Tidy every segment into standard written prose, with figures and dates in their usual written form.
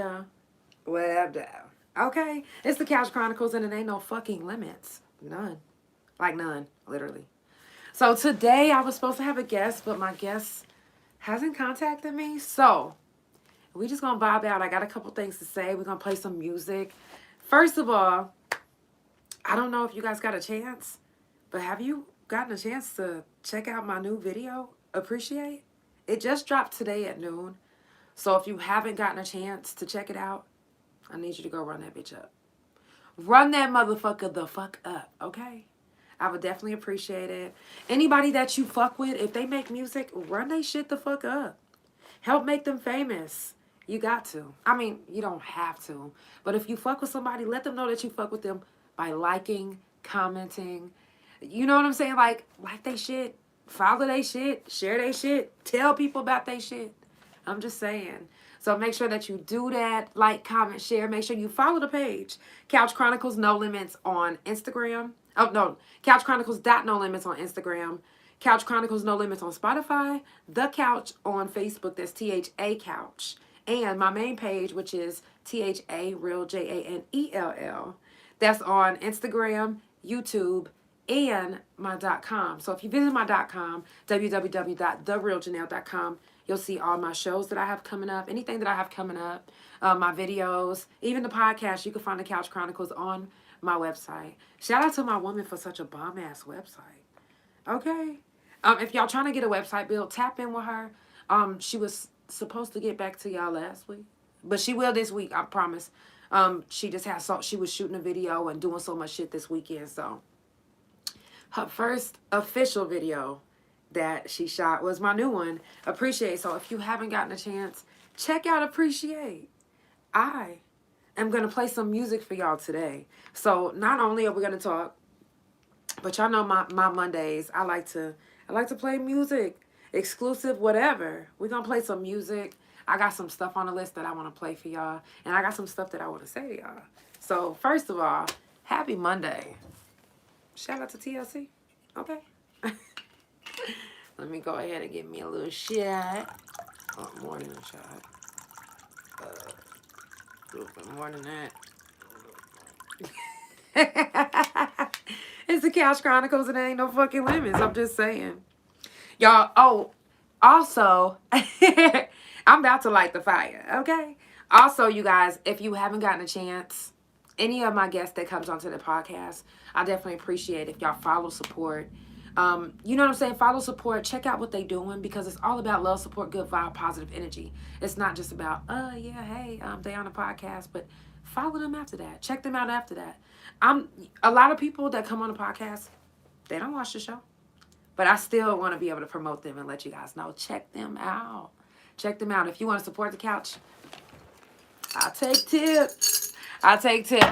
down. Web down. Okay? It's the Couch Chronicles, and it ain't no fucking limits. None. Like none, literally. So today I was supposed to have a guest, but my guest hasn't contacted me. So we just gonna vibe out. I got a couple things to say. We're gonna play some music. First of all, I don't know if you guys got a chance, but have you gotten a chance to check out my new video, Appreciate? It just dropped today at noon. So if you haven't gotten a chance to check it out, I need you to go run that bitch up. Run that motherfucker the fuck up, okay? I would definitely appreciate it. Anybody that you fuck with, if they make music, run they shit the fuck up. Help make them famous. You got to. I mean, you don't have to. But if you fuck with somebody, let them know that you fuck with them by liking, commenting. You know what I'm saying? Like they shit, follow they shit, share they shit, tell people about they shit. I'm just saying. So make sure that you do that. Like, comment, share. Make sure you follow the page. Couch Chronicles No Limits on Instagram. Oh, no. Couch Chronicles No Limits on Instagram. Couch Chronicles No Limits on Spotify. The Couch on Facebook. That's THA Couch. And my main page, which is ThaRealJanell. That's on Instagram, YouTube, and my .com. So if you visit my .com, www.ThaRealJanell.com, you'll see all my shows that I have coming up, anything that I have coming up, my videos, even the podcast. You can find the Couch Chronicles on my website. Shout out to my woman for such a bomb-ass website. Okay? If y'all trying to get a website built, tap in with her. She was supposed to get back to y'all last week, but she will this week, I promise. She just had she was shooting a video and doing so much shit this weekend, so her first official video that she shot was my new one, Appreciate. So if you haven't gotten a chance, check out Appreciate. I am going to play some music for y'all today. So not only are we going to talk, but y'all know my Mondays, I like to play music, exclusive, whatever. We're going to play some music. I got some stuff on the list that I want to play for y'all, and I got some stuff that I want to say to y'all. So first of all, happy Monday. Shout out to TLC. Okay. Let me go ahead and give me a little shot. Oh, more than a shot. A little bit more than that. It's the Couch Chronicles and there ain't no fucking limits. I'm just saying. Y'all, oh, also, I'm about to light the fire, okay? Also, you guys, if you haven't gotten a chance, any of my guests that comes onto the podcast, I definitely appreciate if y'all follow, support. You know what I'm saying? Follow, support, check out what they doing, because it's all about love, support, good vibe, positive energy. It's not just about, yeah, hey, they on the podcast, but follow them after that. Check them out after that. A lot of people that come on the podcast, they don't watch the show, but I still want to be able to promote them and let you guys know. Check them out. Check them out. If you want to support the couch, I'll take tips.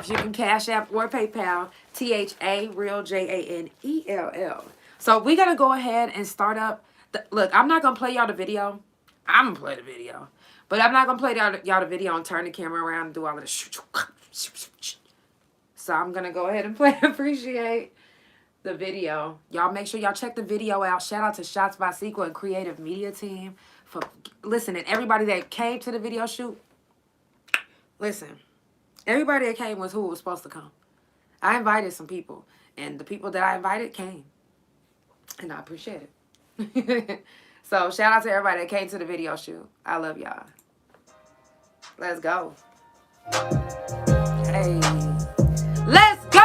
You can Cash App or PayPal. ThaRealJanell. So we're going to go ahead and start up. Look, I'm not going to play y'all the video. I'm going to play the video. But I'm not going to play y'all the video and turn the camera around and do all of this. So I'm going to go ahead and play Appreciate the video. Y'all make sure y'all check the video out. Shout out to Shots by Sequel and Creative Media Team for listening. Everybody that came to the video shoot. Listen. Everybody that came was who was supposed to come. I invited some people, and the people that I invited came, and I appreciate it. So shout out to everybody that came to the video shoot. I love y'all. Let's go. Hey. Let's go!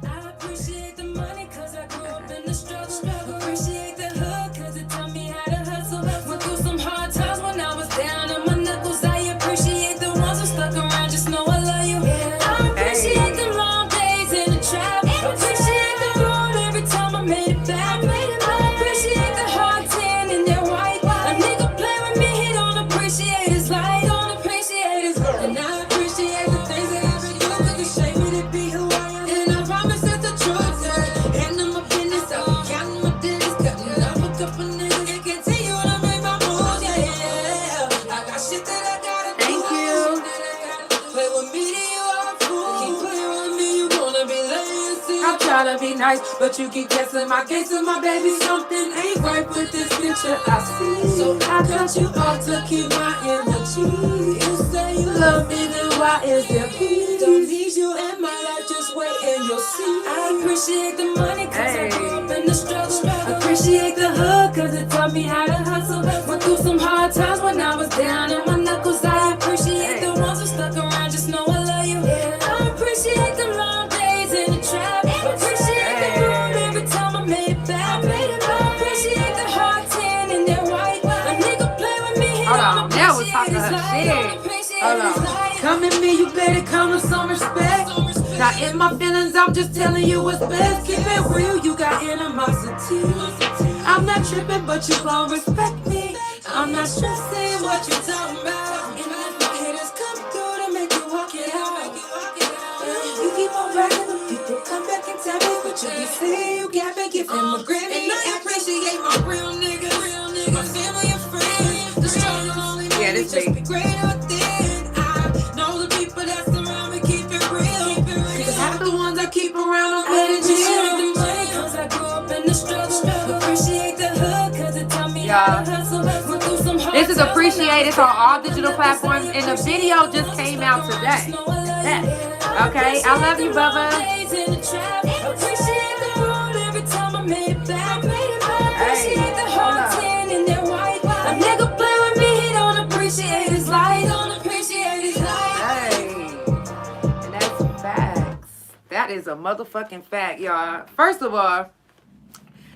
I appreciate the money because I grew up in the struggle. Appreciate the hood because it taught me how to hustle. Went through some hard times when I was down on my knuckles. I appreciate the ones who stuck around, just know I love you. I appreciate the long days in the trap. Appreciate the road every time I made it back. I appreciate the hard tan and that white. A nigga play with me, he don't appreciate to be nice, but you keep guessing my case and my baby. Something ain't right with this picture I see. So I cut you off to keep my energy. You say you love me, then why is there peace? Don't need you in my life, just wait and you'll see. I appreciate the money cause I grew up in the struggle. Appreciate the hood cause it taught me how to hustle. Went through some hard times when I was down on my knuckles. I appreciate the ones who stuck around, just know I love you. I appreciate the long days in the trap. Appreciate the road every time I made it back. I appreciate the hard tan and that white. A nigga play with me. Hold on, now we're talking her shit. Hold on. Come at me, you better come with some respect. Not in my feelings, I'm just telling you what's best. Keep it real, you got animosity. I'm not tripping, but you gon' respect me. I'm not stressing what you talking about. And if my haters come through to make you walk it out. You keep on riding with people, come back and tell me what you be saying. You got me, give him a Grammy. And I appreciate my real niggas, my family and friends. The struggle only made me just be greater within. I know the people that surround me keep it real. Cause half the ones I keep around, I'm ready to chill. The money cause I grew up in the struggle. Appreciate the hood cause it taught me how to hustle. This is Appreciate. It's on all digital platforms, and the video just came out today. Okay, I love you, Bubba. A nigga play with me, he don't appreciate his life. Hey, and that's facts. That is a motherfucking fact, y'all. First of all,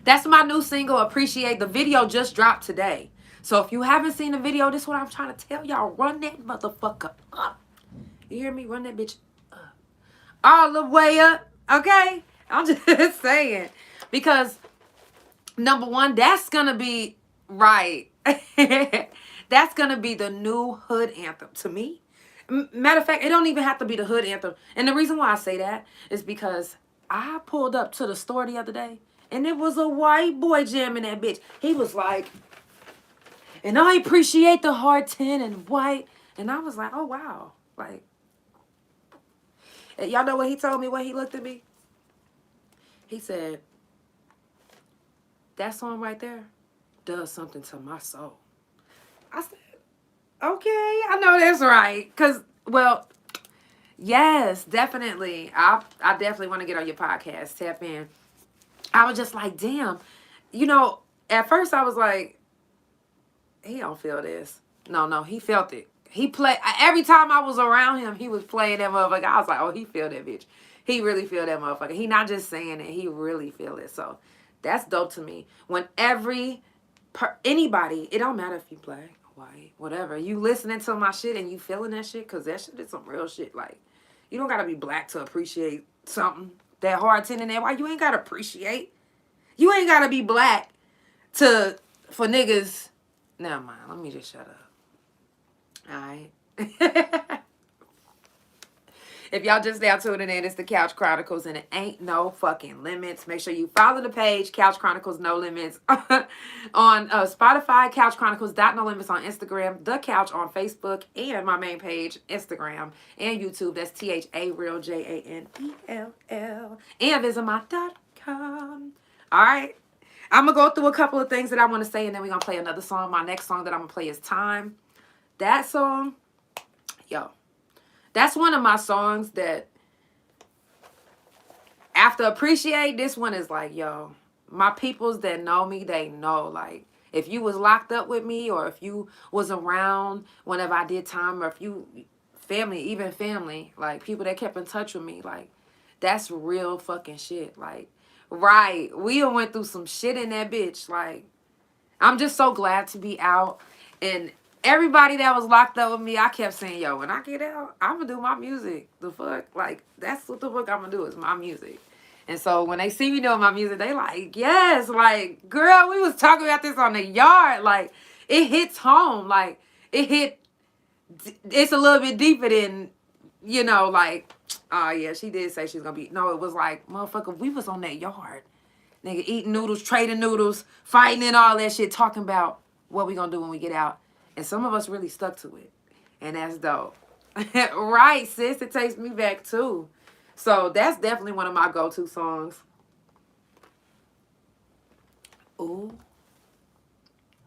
that's my new single, Appreciate. The video just dropped today. So if you haven't seen the video, this is what I'm trying to tell y'all. Run that motherfucker up. You hear me? Run that bitch up. All the way up. Okay? I'm just saying. Because, number one, that's going to be right. That's going to be the new hood anthem to me. Matter of fact, it don't even have to be the hood anthem. And the reason why I say that is because I pulled up to the store the other day, and it was a white boy jamming that bitch. He was like, and I appreciate the hard tin and white. And I was like, oh, wow. Like, y'all know what he told me when he looked at me? He said, that song right there does something to my soul. I said, okay, I know that's right. Because, well, yes, definitely. I definitely want to get on your podcast, tap in. I was just like, damn. You know, at first I was like, he don't feel this. No, he felt it. He played, every time I was around him, he was playing that motherfucker. I was like, oh, he feel that bitch. He really feel that motherfucker. He not just saying it, he really feel it. So that's dope to me. When anybody, it don't matter if you black, white, whatever, you listening to my shit and you feeling that shit, because that shit is some real shit. Like, you don't got to be black to appreciate something. That hard tin in there, why you ain't got to appreciate? You ain't got to be black for niggas. Never mind. Let me just shut up. All right. If y'all just now tuning in, it's the Couch Chronicles, and it ain't no fucking limits. Make sure you follow the page, Couch Chronicles No Limits, on Spotify, Couch Chronicles No Limits on Instagram, The Couch on Facebook, and my main page, Instagram and YouTube. That's ThaRealJanell. And visit my.com. All right. I'm going to go through a couple of things that I want to say, and then we're going to play another song. My next song that I'm going to play is Time. That song, yo, that's one of my songs that, after Appreciate, this one is like, yo, my peoples that know me, they know. Like, if you was locked up with me, or if you was around whenever I did time, or if you, even family, like, people that kept in touch with me, like, that's real fucking shit. Like, right, we went through some shit in that bitch. Like, I'm just so glad to be out. And everybody that was locked up with me, I kept saying, yo, when I get out, I'm gonna do my music. The fuck? Like, that's what the fuck I'm gonna do, is my music. And so when they see me doing my music, they like, yes, like, girl, we was talking about this on the yard. Like, it hits home. Like, it's a little bit deeper than, you know, like, oh, yeah, she did say she's gonna be. No, it was like, motherfucker, we was on that yard. Nigga, eating noodles, trading noodles, fighting and all that shit, talking about what we gonna do when we get out. And some of us really stuck to it. And that's dope. Right, sis, it takes me back too. So that's definitely one of my go-to songs. Ooh.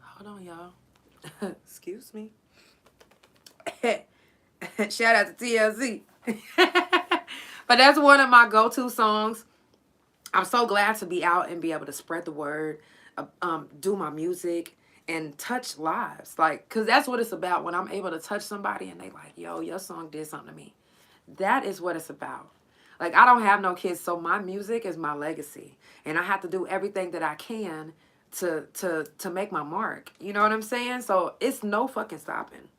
Hold on, y'all. Excuse me. Shout out to TLC. But that's one of my go-to songs. I'm so glad to be out and be able to spread the word, do my music, and touch lives. Like, because that's what it's about. When I'm able to touch somebody and they like, yo, your song did something to me. That is what it's about. Like, I don't have no kids, so my music is my legacy. And I have to do everything that I can to make my mark. You know what I'm saying? So it's no fucking stopping.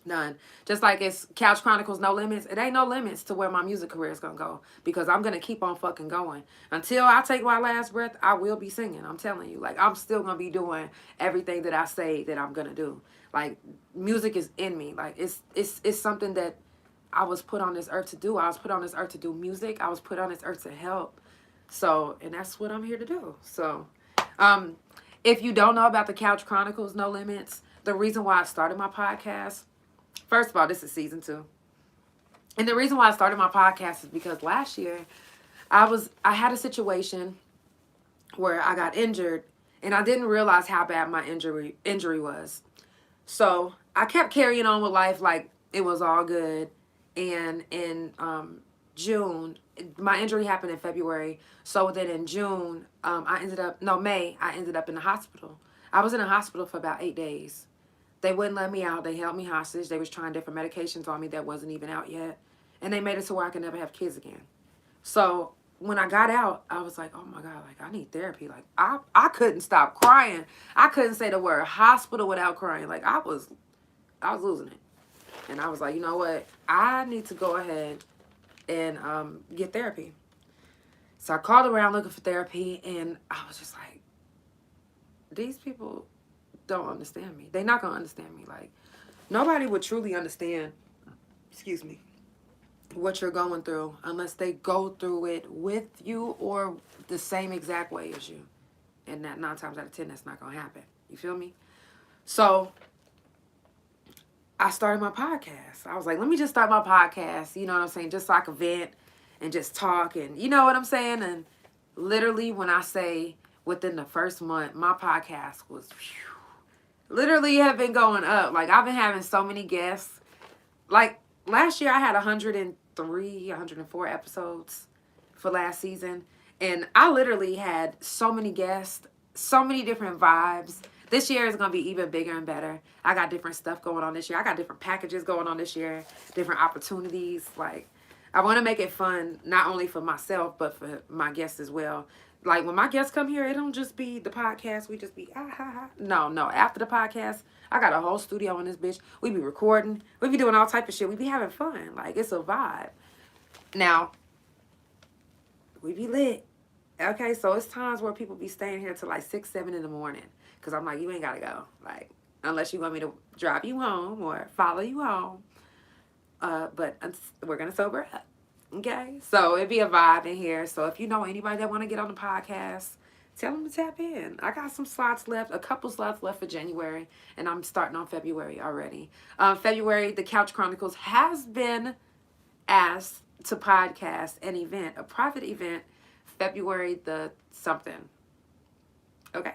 None. Just like it's Couch Chronicles, no limits. It ain't no limits to where my music career is going to go. Because I'm going to keep on fucking going. Until I take my last breath, I will be singing. I'm telling you. Like, I'm still going to be doing everything that I say that I'm going to do. Like, music is in me. Like, it's something that I was put on this earth to do. I was put on this earth to do music. I was put on this earth to help. So, and that's what I'm here to do. So, if you don't know about the Couch Chronicles, No Limits, the reason why I started my podcast, first of all, this is season 2. And the reason why I started my podcast is because last year I had a situation where I got injured and I didn't realize how bad my injury was. So I kept carrying on with life like it was all good. And in June, my injury happened in February. So then in June, May, I ended up in the hospital. I was in the hospital for about 8 days. They wouldn't let me out. They held me hostage. They was trying different medications on me that wasn't even out yet. And they made it to where I could never have kids again. So when I got out, I was like, oh my God, like I need therapy. Like I couldn't stop crying. I couldn't say the word hospital without crying. Like I was losing it. And I was like, you know what? I need to go ahead and get therapy. So I called around looking for therapy and I was just like, these people don't understand me. They're not going to understand me. Like, nobody would truly understand, excuse me, what you're going through unless they go through it with you or the same exact way as you. And that 9 times out of 10, that's not going to happen. You feel me? So I started my podcast. I was like, let me just start my podcast. You know what I'm saying? Just so I could vent and just talk and you know what I'm saying? And literally when I say within the first month, my podcast was literally have been going up. Like I've been having so many guests. Like last year I had 103, 104 episodes for last season. And I literally had so many guests, so many different vibes. This year is going to be even bigger and better. I got different stuff going on this year. I got different packages going on this year, different opportunities. Like, I want to make it fun, not only for myself, but for my guests as well. Like, when my guests come here, it don't just be the podcast. We just be, ah, ha, ha. No. After the podcast, I got a whole studio in this bitch. We be recording. We be doing all type of shit. We be having fun. Like, it's a vibe. Now, we be lit. Okay, so it's times where people be staying here till like 6, 7 in the morning. Because I'm like, you ain't got to go. Like, unless you want me to drive you home or follow you home. But we're going to sober up. Okay? So it'd be a vibe in here. So if you know anybody that want to get on the podcast, tell them to tap in. I got some slots left, a couple slots left for January. And I'm starting on February already. February, the Couch Chronicles has been asked to podcast an event, a private event, February the something. Okay?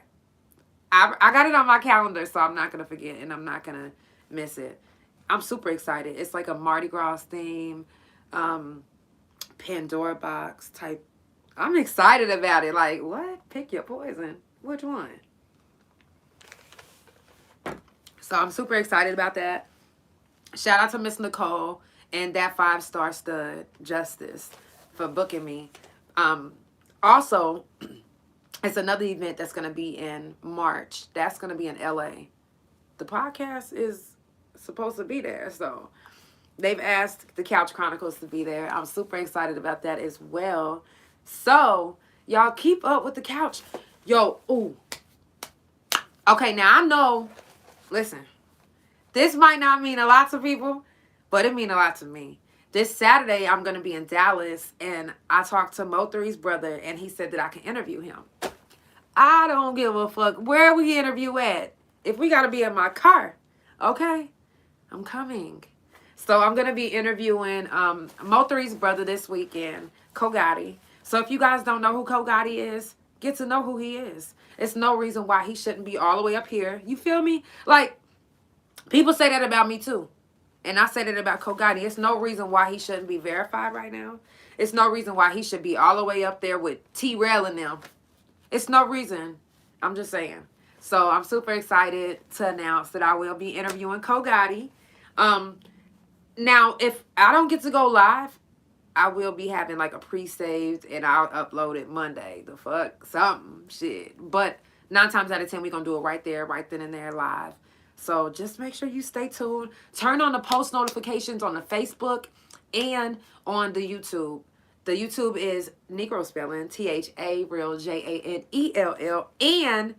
I got it on my calendar, so I'm not going to forget and I'm not going to miss it. I'm super excited. It's like a Mardi Gras theme, Pandora box type. I'm excited about it. Like, what? Pick your poison. Which one? So I'm super excited about that. Shout out to Miss Nicole and that 5-star stud, Justice, for booking me. Also, it's another event that's going to be in March. That's going to be in LA. The podcast is supposed to be there. So they've asked the Couch Chronicles to be there. I'm super excited about that as well. So y'all keep up with the couch. Yo, ooh. Okay, now I know, listen, this might not mean a lot to people, but it mean a lot to me. This Saturday, I'm going to be in Dallas, and I talked to Mo3's brother, and he said that I can interview him. I don't give a fuck where we interview at. If we got to be in my car, okay? I'm coming. So I'm going to be interviewing Mo3's brother this weekend, Kogati. So if you guys don't know who Kogati is, get to know who he is. It's no reason why he shouldn't be all the way up here. You feel me? Like, people say that about me too. And I say that about Kogani. It's no reason why he shouldn't be verified right now. It's no reason why he should be all the way up there with ThaReal and them. It's no reason. I'm just saying. So I'm super excited to announce that I will be interviewing Kogani. Now, if I don't get to go live, I will be having like a pre-saved and I'll upload it Monday. The fuck? Something. Shit. But 9 times out of 10, we're going to do it right there, right then and there live. So just make sure you stay tuned. Turn on the post notifications on the Facebook and on the YouTube. The YouTube is Negro spelling, ThaRealJanell. And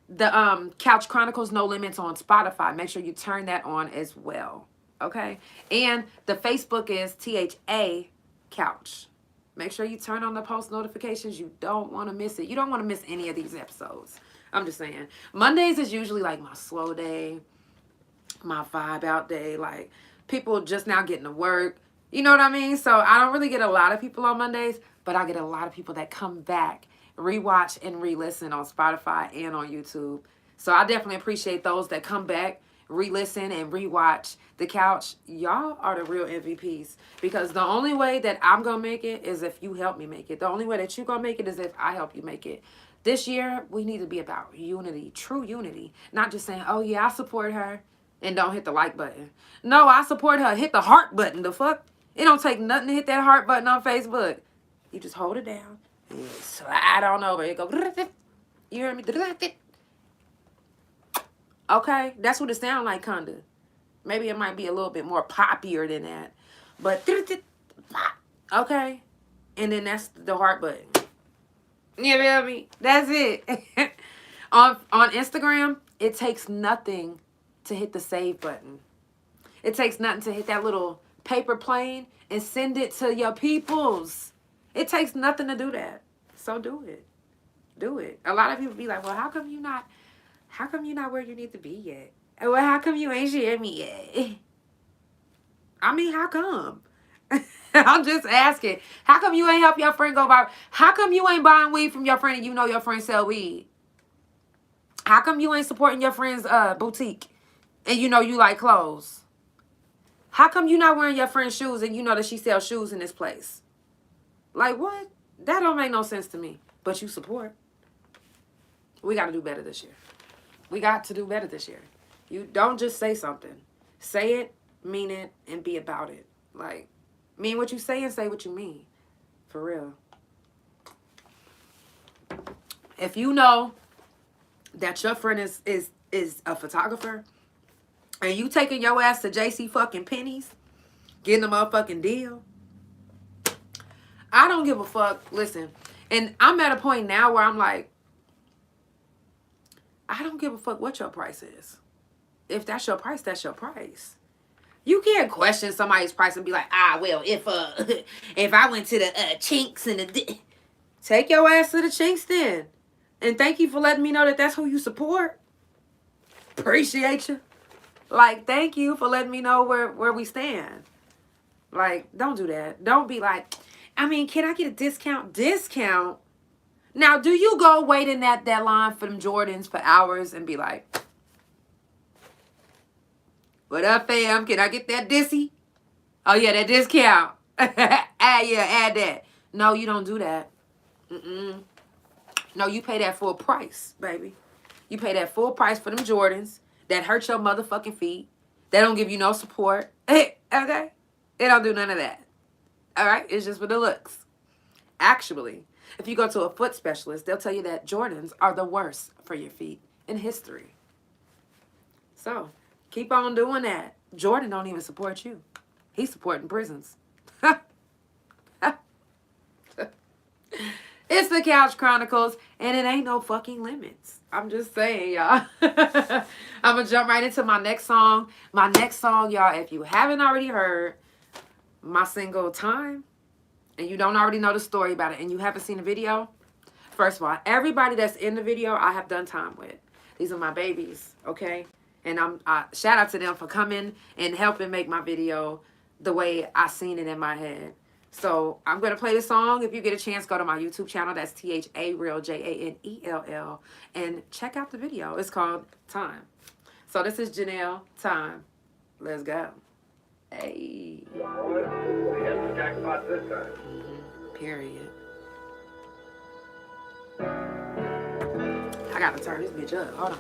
the Couch Chronicles No Limits on Spotify. Make sure you turn that on as well. Okay? And the Facebook is THA Couch. Make sure you turn on the post notifications. You don't want to miss it. You don't want to miss any of these episodes. I'm just saying. Mondays is usually like my slow day, my vibe out day. Like, people just now getting to work. You know what I mean? So I don't really get a lot of people on Mondays, but I get a lot of people that come back, rewatch and re-listen on Spotify and on YouTube. So I definitely appreciate those that come back, re-listen and rewatch the couch. Y'all are the real MVPs, because the only way that I'm going to make it is if you help me make it. The only way that you're going to make it is if I help you make it. This year, we need to be about unity, true unity. Not just saying, oh yeah, I support her and don't hit the like button. No, I support her. Hit the heart button. The fuck? It don't take nothing to hit that heart button on Facebook. You just hold it down and slide on over. It go. You hear me? Okay, that's what it sounds like, kinda. Maybe it might be a little bit more poppier than that, but okay. And then that's the heart button. You feel me? That's it. on Instagram, it takes nothing to hit the save button. It takes nothing to hit that little paper plane and send it to your peoples. It takes nothing to do that. So do it. Do it. A lot of people be like, well, how come you not where you need to be yet? Well, how come you ain't shared me yet? I mean, how come? I'm just asking. How come you ain't help your friend go buy? How come you ain't buying weed from your friend and you know your friend sell weed? How come you ain't supporting your friend's boutique and you know you like clothes? How come you not wearing your friend's shoes and you know that she sells shoes in this place? Like, what? That don't make no sense to me. But you support. We got to do better this year. We got to do better this year. You don't just say something. Say it, mean it, and be about it. Like, mean what you say and say what you mean. For real. If you know that your friend is a photographer and you taking your ass to JC fucking Penney's, getting a motherfucking deal, I don't give a fuck. Listen, and I'm at a point now where I'm like, I don't give a fuck what your price is. If that's your price, that's your price. You can't question somebody's price and be like, well, if I went to the Chinks and the... Take your ass to the Chinks then. And thank you for letting me know that that's who you support. Appreciate you. Like, thank you for letting me know where we stand. Like, don't do that. Don't be like, I mean, can I get a discount? Discount? Now, do you go wait in that line for them Jordans for hours and be like, what up, fam? Can I get that dissy? Oh, yeah, that discount. Add that. No, you don't do that. No, you pay that full price, baby. You pay that full price for them Jordans that hurt your motherfucking feet. They don't give you no support. Okay? They don't do none of that. All right? It's just for the looks. Actually, if you go to a foot specialist, they'll tell you that Jordans are the worst for your feet in history. So, keep on doing that. Jordan don't even support you. He's supporting prisons. It's the Couch Chronicles, and it ain't no fucking limits. I'm just saying, y'all. I'm going to jump right into my next song. My next song, y'all, if you haven't already heard my single Time, and you don't already know the story about it, and you haven't seen the video, first of all, everybody that's in the video, I have done time with. These are my babies, okay? And shout out to them for coming and helping make my video the way I seen it in my head. So I'm going to play the song. If you get a chance, go to my YouTube channel. That's ThaRealJanell. And check out the video. It's called Time. So this is Janelle, Time. Let's go. Hey. We have the jackpot this time. Period. I got to turn this bitch up. Hold on.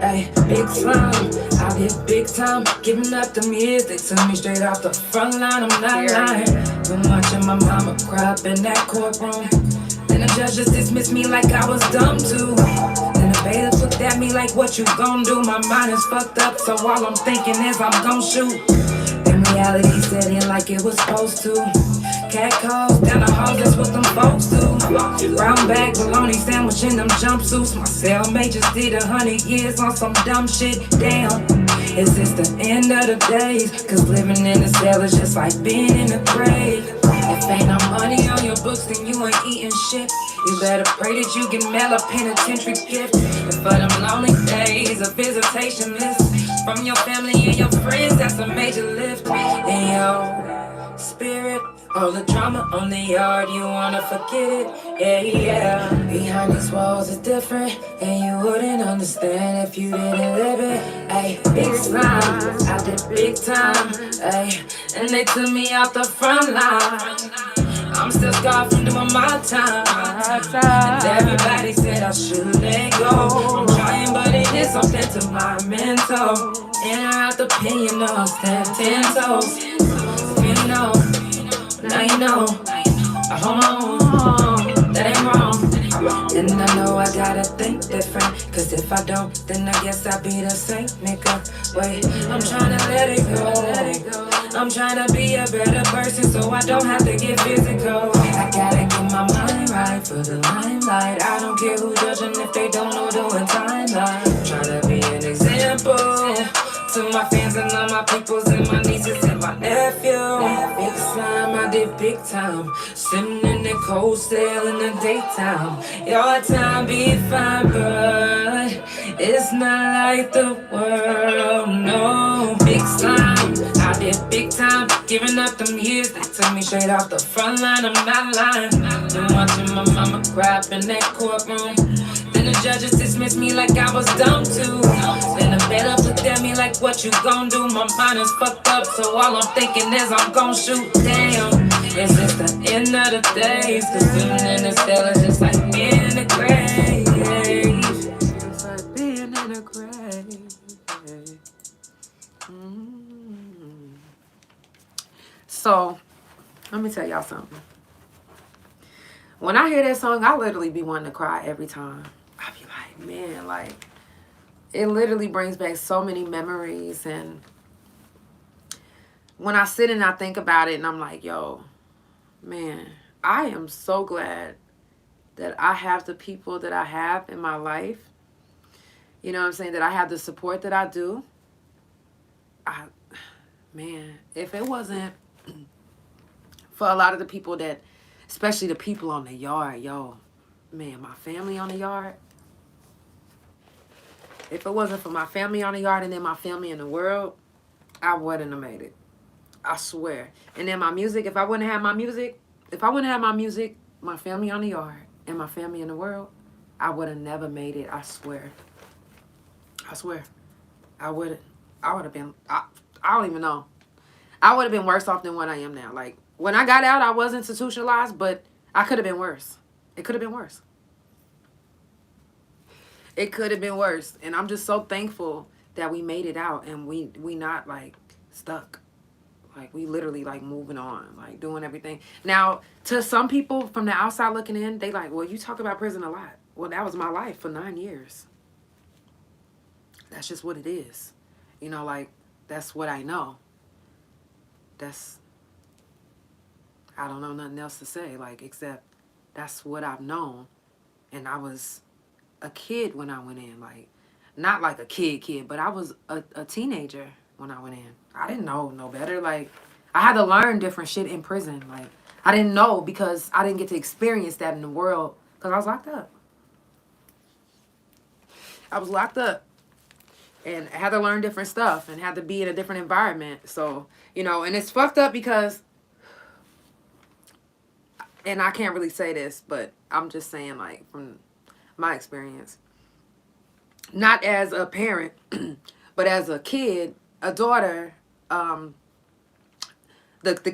Hey, big time, I get big time, giving up them years, they took me straight off the front line, I'm not lying. Been watching my mama cry up in that courtroom, then the judge just dismissed me like I was dumb too. Then the bailiff looked at me like, what you gon' do? My mind is fucked up, so all I'm thinking is I'm gon' shoot. Then reality set in like it was supposed to. Cat calls down the hall, that's what them folks do. Brown bag, bologna sandwich in them jumpsuits. My cellmate just did 100 years on some dumb shit. Damn, is this the end of the days? Cause living in a cell is just like being in a grave. If ain't no money on your books, then you ain't eating shit. You better pray that you can mail a penitentiary gift. And for them lonely days, a visitation list from your family and your friends, that's a major lift. In your spirit, all the drama on the yard, you wanna forget it, yeah. Behind these walls is different, and you wouldn't understand if you didn't live it. Ayy, big slime, I did big time, ayy, and they took me out the front line. I'm still scarred from doing my time, and everybody said I should let go. I'm trying, but it is something to my mental. In or out the pen, you know I'm standing 10 toes. You know. Now you know, hold on, that ain't wrong. And I know I gotta think different, cause if I don't, then I guess I'll be the same nigga. Wait, I'm tryna let it go. I'm tryna be a better person so I don't have to get physical. I gotta get my mind right for the limelight. I don't care who judging if they don't know doing timeline. I'm tryna be an example to my fans and all my peoples and my nieces and my nephew. Big slime, I did big time. Sitting in the cold cell in the daytime. Your time be fine, but it's not like the world, no. Big slime, I did big time. Giving up them years, they took me straight off the front line, I'm not lying. Been watching my mama cry up in that courtroom. Then the judges dismissed me like I was dumb too. Then the bailiff looked at me like, what you gon' do? My mind is fucked up, so all I'm thinking is I'm gon' shoot. Damn, is this the end of the days? Cause living in the cell is just like being in the grave. It's like being in a grave. So, let me tell y'all something. When I hear that song, I literally be wanting to cry every time. I be like, man, like, it literally brings back so many memories. And when I sit and I think about it and I'm like, yo, man, I am so glad that I have the people that I have in my life. You know what I'm saying? That I have the support that I do. Man, if it wasn't for a lot of the people that, especially the people on the yard, yo, man, my family on the yard. If it wasn't for my family on the yard and then my family in the world, I wouldn't have made it. I swear. And then my music, if I wouldn't have my music, my family on the yard, and my family in the world, I would have never made it. I swear. I swear. I would have been, I don't even know. I would have been worse off than what I am now. Like, when I got out, I was institutionalized, but I could have been worse. It could have been worse. It could have been worse. And I'm just so thankful that we made it out and we not, like, stuck. Like, we literally, like, moving on, like, doing everything. Now, to some people from the outside looking in, they like, well, you talk about prison a lot. Well, that was my life for 9 years. That's just what it is. You know, like, that's what I know. I don't know nothing else to say, like, except that's what I've known. And I was a kid when I went in, like, not like a kid, but I was a teenager when I went in. I didn't know no better. Like, I had to learn different shit in prison. Like, I didn't know because I didn't get to experience that in the world because I was locked up. I was locked up and had to learn different stuff and had to be in a different environment. So, you know, and it's fucked up because, and I can't really say this, but I'm just saying, like, from my experience, not as a parent, but as a kid, a daughter, the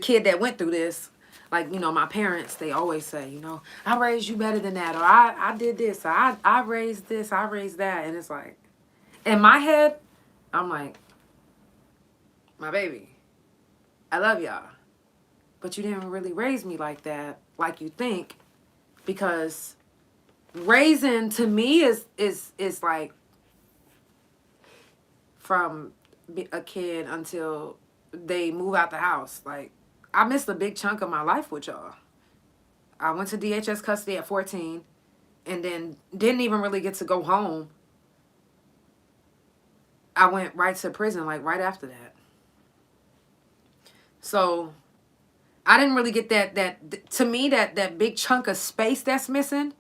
kid that went through this, like, you know, my parents, they always say, you know, I raised you better than that, or I did this, or I raised this, I raised that. And it's like, in my head, I'm like, my baby, I love y'all, but you didn't really raise me like that, like you think, because raising to me is like from a kid until they move out the house. Like, I missed a big chunk of my life with y'all. I went to DHS custody at 14 and then didn't even really get to go home. I went right to prison, like, right after that. So I didn't really get that to me, that big chunk of space that's missing,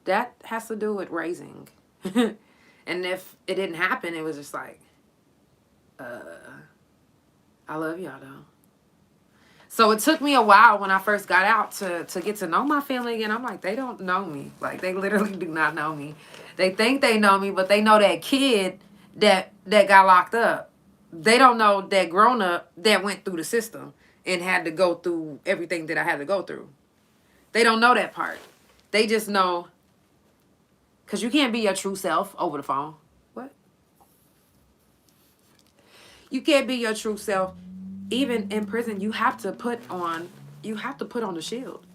that has to do with raising. And if it didn't happen, it was just like, I love y'all though. So it took me a while when I first got out to get to know my family again. I'm like, they don't know me. Like, they literally do not know me. They think they know me, but they know that kid that got locked up. They don't know that grown up that went through the system and had to go through everything that I had to go through. They don't know that part. They just know, because you can't be your true self over the phone. What? You can't be your true self. Even in prison, you have to put on the shield.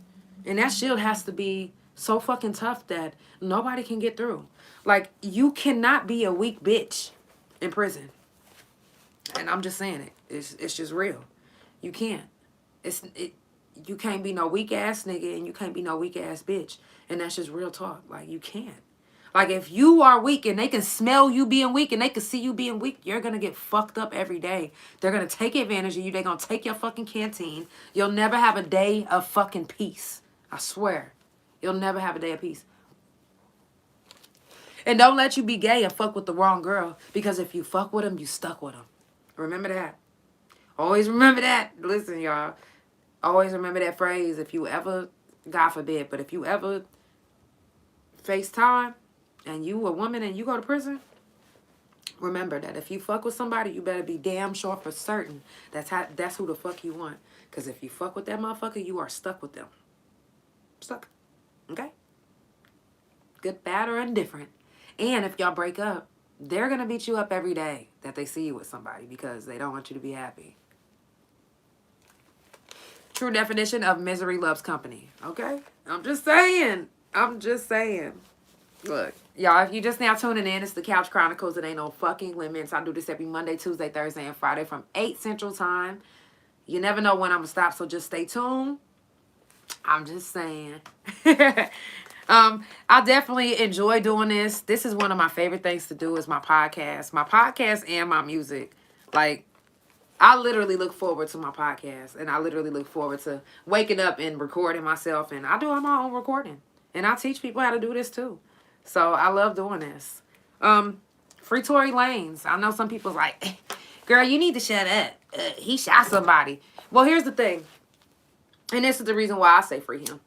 And that shield has to be so fucking tough that nobody can get through. Like, you cannot be a weak bitch in prison. And I'm just saying it. It's just real. You can't. You can't be no weak ass nigga and you can't be no weak ass bitch. And that's just real talk. Like, you can't. Like, if you are weak and they can smell you being weak and they can see you being weak, you're going to get fucked up every day. They're going to take advantage of you. They're going to take your fucking canteen. You'll never have a day of fucking peace. I swear. You'll never have a day of peace. And don't let you be gay and fuck with the wrong girl. Because if you fuck with them, you stuck with them. Remember that. Always remember that. Listen, y'all. Always remember that phrase. If you ever, God forbid, but if you ever face time, and you a woman and you go to prison, remember that if you fuck with somebody, you better be damn sure for certain that's who the fuck you want. Because if you fuck with that motherfucker, you are stuck with them. Stuck. Okay? Good, bad, or indifferent. And if y'all break up, they're going to beat you up every day that they see you with somebody because they don't want you to be happy. True definition of misery loves company. Okay? I'm just saying. Look, y'all, if you just now tuning in, it's the Couch Chronicles. It ain't no fucking limits. I do this every Monday, Tuesday, Thursday, and Friday from 8 Central Time. You never know when I'm going to stop, so just stay tuned. I'm just saying. I definitely enjoy doing this. This is one of my favorite things to do is my podcast. My podcast and my music. Like, I literally look forward to my podcast. And I literally look forward to waking up and recording myself. And I do my own recording. And I teach people how to do this too. So I love doing this. Free Tory Lanez. I know some people's like, girl, you need to shut up. He shot somebody. Well, here's the thing. And this is the reason why I say free him.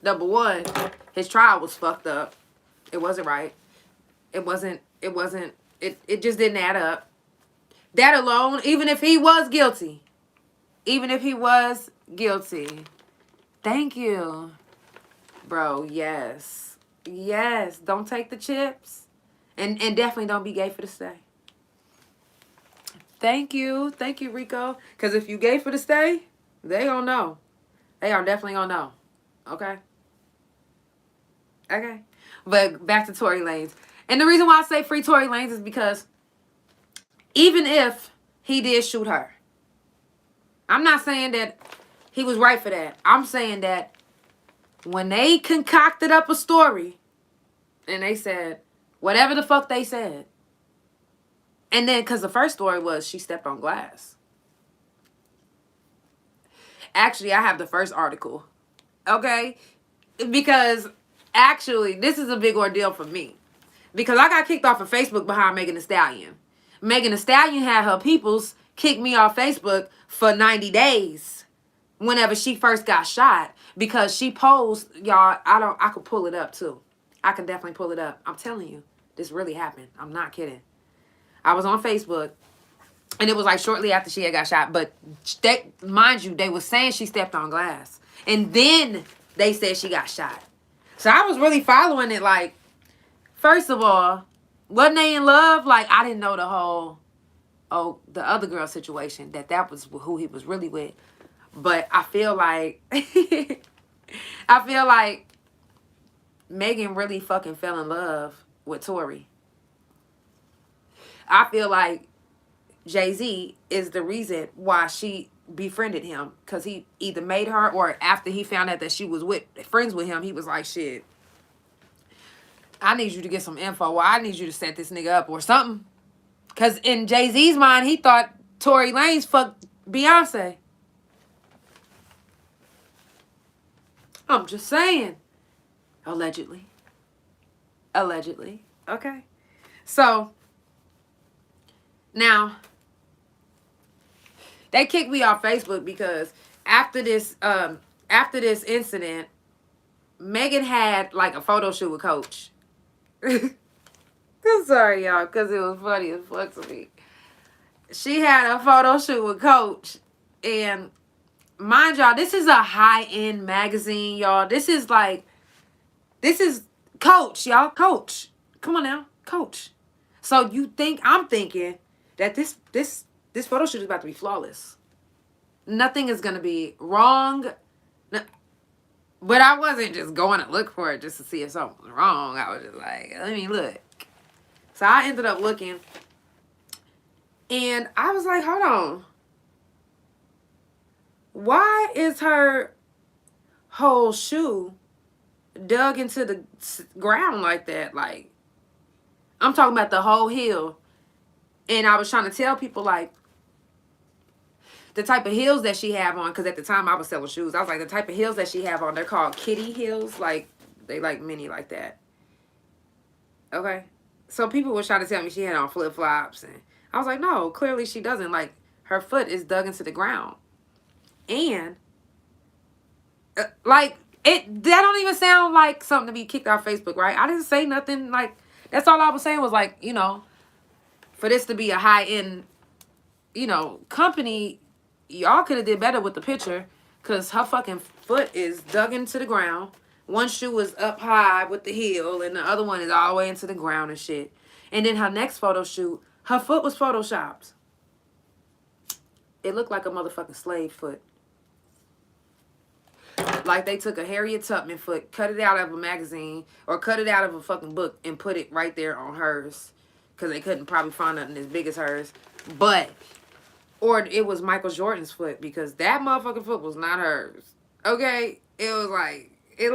Number one, his trial was fucked up. It wasn't right. It just didn't add up. That alone, even if he was guilty. Thank you. Bro, yes. Yes. Don't take the chips. And definitely don't be gay for the stay. Thank you. Thank you, Rico. Because if you gay for the stay, they gonna know. They are definitely gonna know. Okay? Okay. But back to Tory Lanez. And the reason why I say free Tory Lanez is because even if he did shoot her, I'm not saying that he was right for that. I'm saying that when they concocted up a story and they said whatever the fuck they said, and then because the first story was she stepped on glass. Actually, I have the first article. Okay? Because actually, this is a big ordeal for me. Because I got kicked off of Facebook behind Megan Thee Stallion. Megan Thee Stallion had her peoples kick me off Facebook for 90 days whenever she first got shot. Because she posed, y'all, I could pull it up too. I can definitely pull it up. I'm telling you, this really happened. I'm not kidding. I was on Facebook, and it was like shortly after she had got shot. But they, mind you, they was saying she stepped on glass. And then they said she got shot. So I was really following it like, first of all, wasn't they in love? Like, I didn't know the whole, the other girl situation, that was who he was really with. But I feel like, Megan really fucking fell in love with Tory. I feel like Jay-Z is the reason why she befriended him. Because he either made her, or after he found out that she was friends with him, he was like, shit, I need you to get some info, or I need you to set this nigga up or something. Because in Jay-Z's mind, he thought Tory Lanez fucked Beyonce. I'm just saying. Allegedly. Allegedly. Okay. So, now, they kicked me off Facebook because after this incident, Megan had like a photo shoot with Coach. I'm sorry, y'all, because it was funny as fuck to me. She had a photo shoot with Coach. And mind y'all, this is a high-end magazine, y'all. This is Coach, y'all. Coach. Come on now. Coach. So I'm thinking that this photo shoot is about to be flawless. Nothing is going to be wrong. No, but I wasn't just going to look for it just to see if something was wrong. I was just like, let me look. So I ended up looking. And I was like, hold on. Why is her whole shoe dug into the ground like that? Like, I'm talking about the whole heel. And I was trying to tell people, like, the type of heels that she have on, because at the time I was selling shoes. I was like, the type of heels that she have on, they're called kitty heels. Like, they like mini like that. Okay? So people were trying to tell me she had on flip-flops. And I was like, no, clearly she doesn't. Like, her foot is dug into the ground. And, like, that don't even sound like something to be kicked off Facebook, right? I didn't say nothing. Like, that's all I was saying was, like, you know, for this to be a high-end, you know, company, y'all could have did better with the picture, because her fucking foot is dug into the ground. One shoe is up high with the heel, and the other one is all the way into the ground and shit. And then her next photo shoot, her foot was photoshopped. It looked like a motherfucking slave foot. Like they took a Harriet Tubman foot, cut it out of a magazine, or cut it out of a fucking book and put it right there on hers. Because they couldn't probably find nothing as big as hers. But, or it was Michael Jordan's foot, because that motherfucking foot was not hers. Okay? It was like, it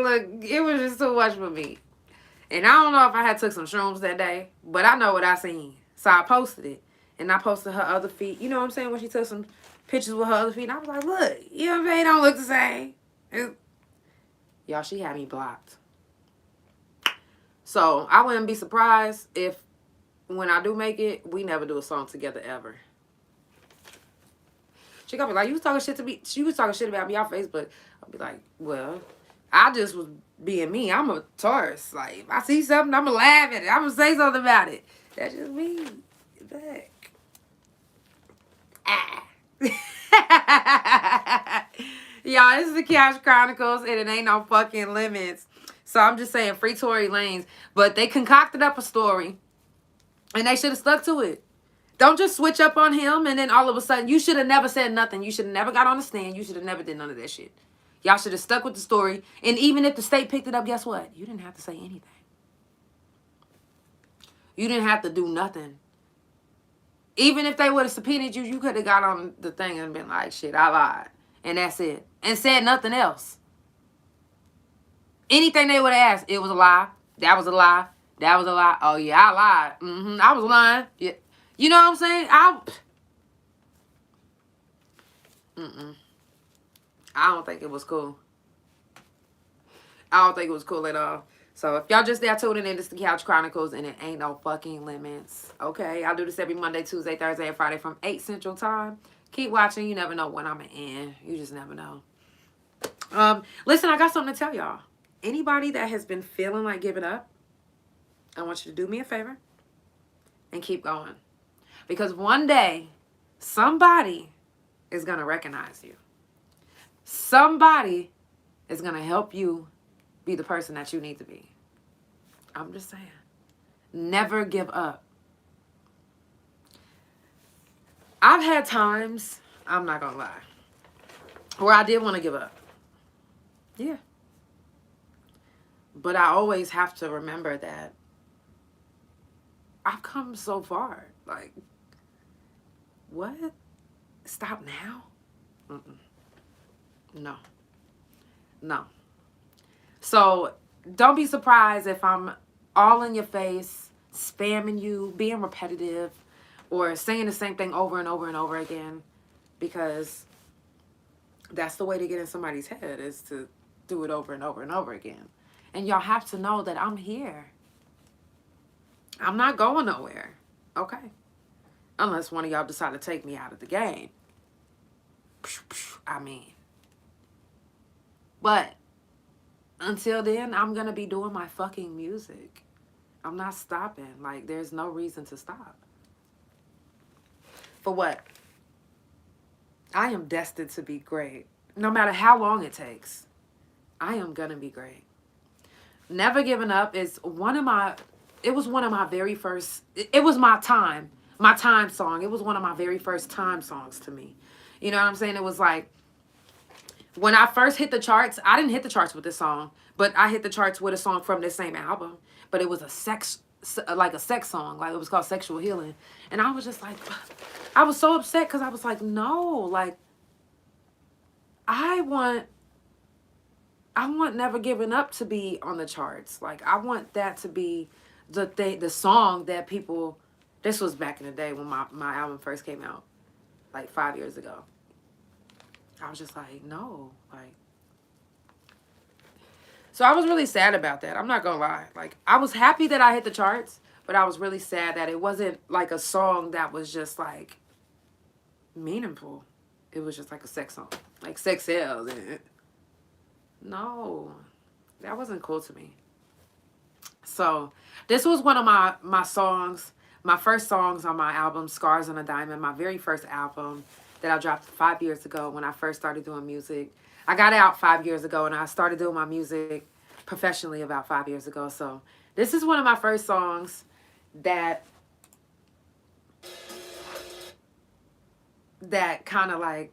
was just too much for me. And I don't know if I had took some shrooms that day, but I know what I seen. So I posted it. And I posted her other feet. You know what I'm saying? When she took some pictures with her other feet. And I was like, look, you know what I'm saying? They don't look the same. Y'all, she had me blocked. So I wouldn't be surprised if when I do make it, we never do a song together ever. She gonna be like, you was talking shit to me. She was talking shit about me on Facebook. I'll be like, well, I just was being me. I'm a Taurus. Like, if I see something, I'm gonna laugh at it. I'm gonna say something about it. That's just me. Back. Y'all, this is the Cash Chronicles, and it ain't no fucking limits. So I'm just saying, free Tory Lanez. But they concocted up a story, and they should have stuck to it. Don't just switch up on him, and then all of a sudden, you should have never said nothing. You should have never got on the stand. You should have never did none of that shit. Y'all should have stuck with the story. And even if the state picked it up, guess what? You didn't have to say anything. You didn't have to do nothing. Even if they would have subpoenaed you, you could have got on the thing and been like, shit, I lied. And that's it. And said nothing else. Anything they would have asked, it was a lie. That was a lie. That was a lie. Oh, yeah, I lied. I was lying. Yeah. You know what I'm saying? I don't think it was cool. I don't think it was cool at all. So if y'all just there tuning in, it's the Couch Chronicles, and it ain't no fucking limits. Okay, I do this every Monday, Tuesday, Thursday, and Friday from 8 Central Time. Keep watching. You never know when I'm going to end. You just never know. Listen, I got something to tell y'all. Anybody that has been feeling like giving up, I want you to do me a favor and keep going. Because one day, somebody is going to recognize you. Somebody is going to help you be the person that you need to be. I'm just saying. Never give up. I've had times, I'm not going to lie, where I did want to give up. Yeah. But I always have to remember that I've come so far. Like, what? Stop now? No. No. So don't be surprised if I'm all in your face, spamming you, being repetitive, or saying the same thing over and over and over again, because that's the way to get in somebody's head, is to do it over and over and over again. And y'all have to know that I'm here. I'm not going nowhere. Okay. Unless one of y'all decide to take me out of the game. I mean. But until then, I'm going to be doing my fucking music. I'm not stopping. Like, there's no reason to stop. For what? I am destined to be great. No matter how long it takes. I am going to be great. Never Giving Up is one of my very first, it was my time song. It was one of my very first time songs to me. You know what I'm saying? It was like, when I first hit the charts, I didn't hit the charts with this song, but I hit the charts with a song from this same album. But it was a sex song. Like, it was called Sexual Healing. And I was just like, I was so upset because I was like, no, like, I want Never Giving Up to be on the charts. Like, I want that to be the song that people, this was back in the day when my album first came out, like 5 years ago. I was just like, no, like. So I was really sad about that. I'm not gonna lie. Like, I was happy that I hit the charts, but I was really sad that it wasn't like a song that was just like meaningful. It was just like a sex song, like sex sells. No, that wasn't cool to me. So this was one of my songs, my first songs on my album, Scars on a Diamond, my very first album that I dropped 5 years ago when I first started doing music. I got out 5 years ago, and I started doing my music professionally about 5 years ago. So this is one of my first songs that kind of like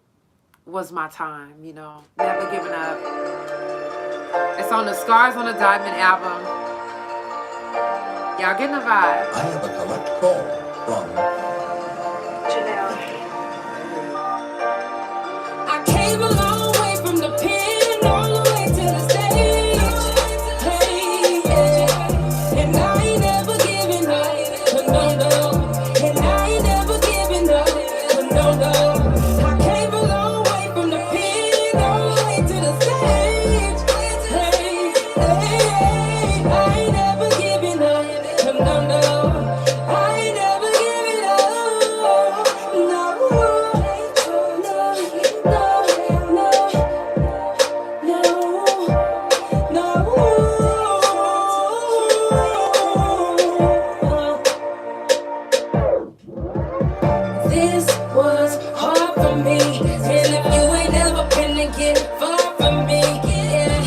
was my time, you know. Never Giving Up. It's on the Scars on a Diamond album. Y'all getting the vibe. I have a collect call from Janelle. I came a long way from the pen all the way to the stage. Hey, yeah. And I ain't never giving up. No, no. And I ain't never giving up. No, no. I came a long way from the pen all the way to the stage. Hey, hey, I ain't never giving up. No, no. I ain't never giving up. No, no, no, no, no. This was hard for me, and if you ain't never been to get far from me, yeah,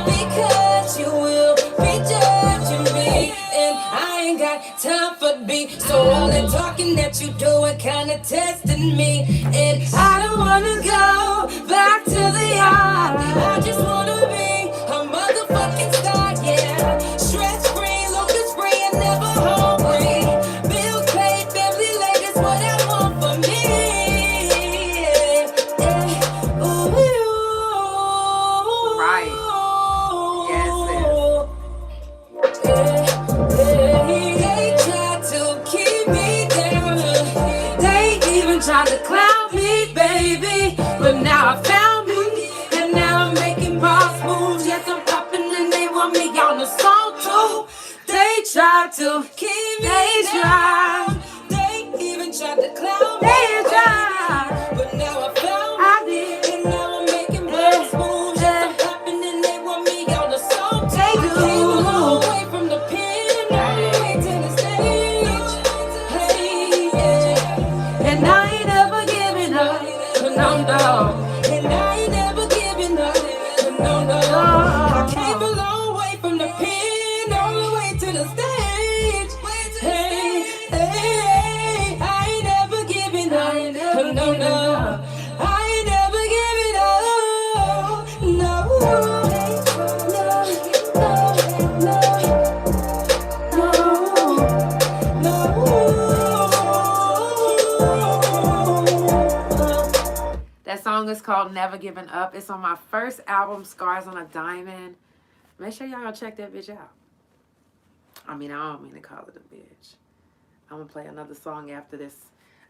because you will be judging me, and I ain't got time for me. So all that talking that you doing kinda testing me, and I don't wanna go back to the yard. I just wanna be a motherfucking star, yeah. Stress free, locust free, and never hungry. Bills paid, family laid, that's what I want for me. Yeah. Ooh, Right. Yes, they tried to keep me down. They even tried to clown me, baby. But now I found me, and tried. They even tried to clown me. They tried. But now I found I me. did. And now I'm making bounce moves. Yes, I'm popping and they want me on the song. They do. Came a long way from the pen all the way to the stage. Hey, yeah. And I ain't never giving up. No, no. And I ain't never giving up. No, no. I came a long way from the pen all the way to the stage. Hey, hey, I ain't never giving up. No, no. I ain't never giving up. No, no. That song is called Never Giving Up. It's on my first album, Scars on a Diamond. Make sure y'all go check that bitch out. I mean, I don't mean to call it a bitch. I'm going to play another song after this.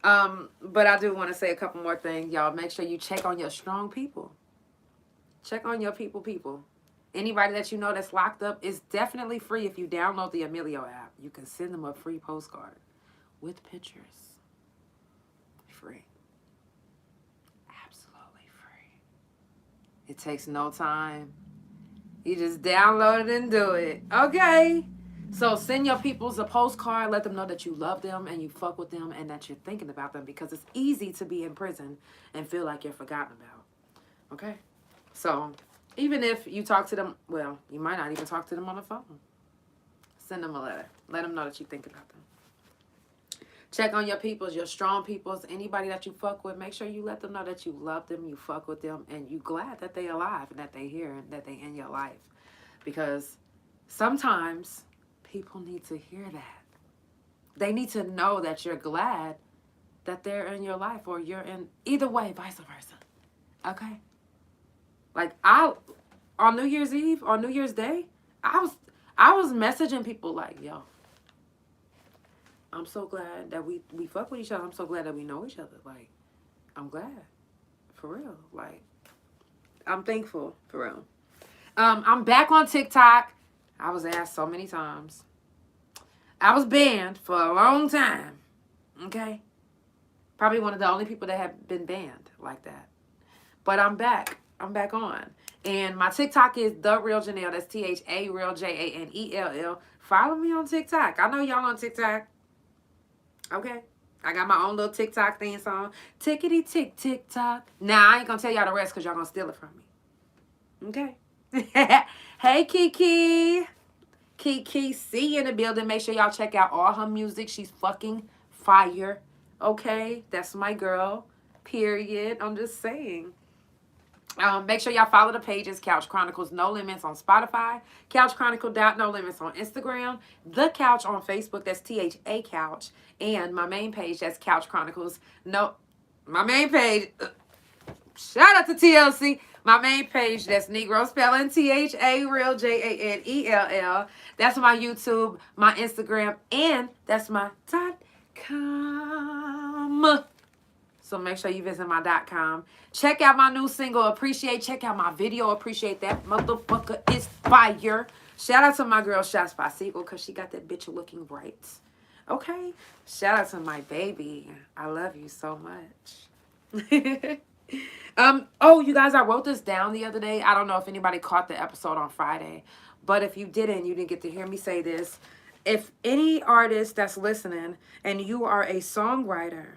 But I do want to say a couple more things. Y'all, make sure you check on your strong people. Check on your people. Anybody that you know that's locked up is definitely free if you download the Emilio app. You can send them a free postcard with pictures. Free. Absolutely free. It takes no time. You just download it and do it. Okay. So send your peoples a postcard. Let them know that you love them and you fuck with them and that you're thinking about them, because it's easy to be in prison and feel like you're forgotten about. Okay? So even if you talk to them, well, you might not even talk to them on the phone. Send them a letter. Let them know that you think about them. Check on your peoples, your strong peoples, anybody that you fuck with. Make sure you let them know that you love them, you fuck with them, and you glad that they alive and that they here and that they in your life. Because sometimes people need to hear that. They need to know that you're glad that they're in your life, or you're in, either way, vice versa. Okay? Like on New Year's Eve, on New Year's Day, I was messaging people like, yo, I'm so glad that we fuck with each other. I'm so glad that we know each other. Like, I'm glad. For real. Like, I'm thankful. For real. I'm back on TikTok. I was asked so many times. I was banned for a long time. Okay? Probably one of the only people that have been banned like that. But I'm back. I'm back on. And my TikTok is ThaRealJanell. That's ThaRealJanell. Follow me on TikTok. I know y'all on TikTok. Okay? I got my own little TikTok theme song. Tickety tick tick tock. Now, I ain't gonna tell y'all the rest because y'all gonna steal it from me. Okay? Hey, Kiki. Kiki C in the building. Make sure y'all check out all her music. She's fucking fire. Okay? That's my girl. Period. I'm just saying. Make sure y'all follow the pages. Couch Chronicles No Limits on Spotify. Couch Chronicle No Limits on Instagram. The Couch on Facebook. That's THA Couch. And my main page, that's Couch Chronicles. No, my main page. Shout out to TLC. My main page, that's Negro spelling ThaRealJanell. That's my YouTube, my Instagram, and that's my .com. So make sure you visit my .com. Check out my new single, Appreciate. Check out my video, Appreciate. That motherfucker is fire. Shout out to my girl, Shots by Sequel, because she got that bitch looking right. Okay? Shout out to my baby. I love you so much. Oh, you guys, I wrote this down the other day. I don't know if anybody caught the episode on Friday. But if you didn't get to hear me say this. If any artist that's listening and you are a songwriter,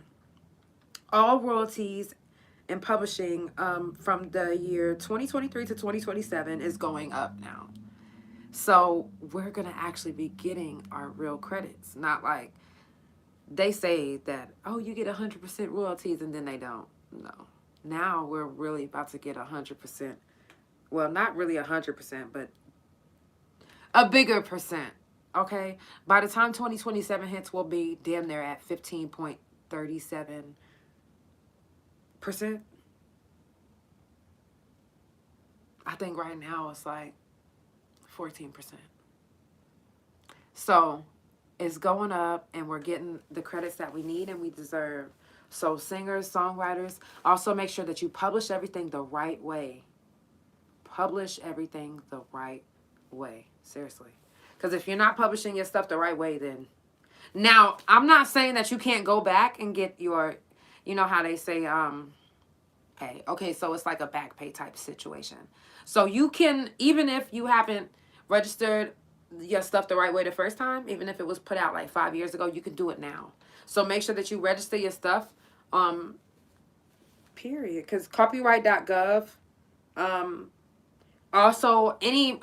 all royalties and publishing from the year 2023 to 2027 is going up now. So we're going to actually be getting our real credits. Not like they say that, oh, you get 100% royalties and then they don't. No. Now we're really about to get 100%. Well, not really 100%, but a bigger percent. Okay? By the time 2027 hits, we'll be damn near at 15.37%. I think right now it's like 14%. So it's going up and we're getting the credits that we need and we deserve. So singers, songwriters, also make sure that you publish everything the right way. Publish everything the right way. Seriously. Because if you're not publishing your stuff the right way, then Now, I'm not saying that you can't go back and get your, you know how they say, pay. Okay, so it's like a back pay type situation. So you can, even if you haven't registered your stuff the right way the first time, even if it was put out like 5 years ago, you can do it now. So make sure that you register your stuff, period. Because copyright.gov, also any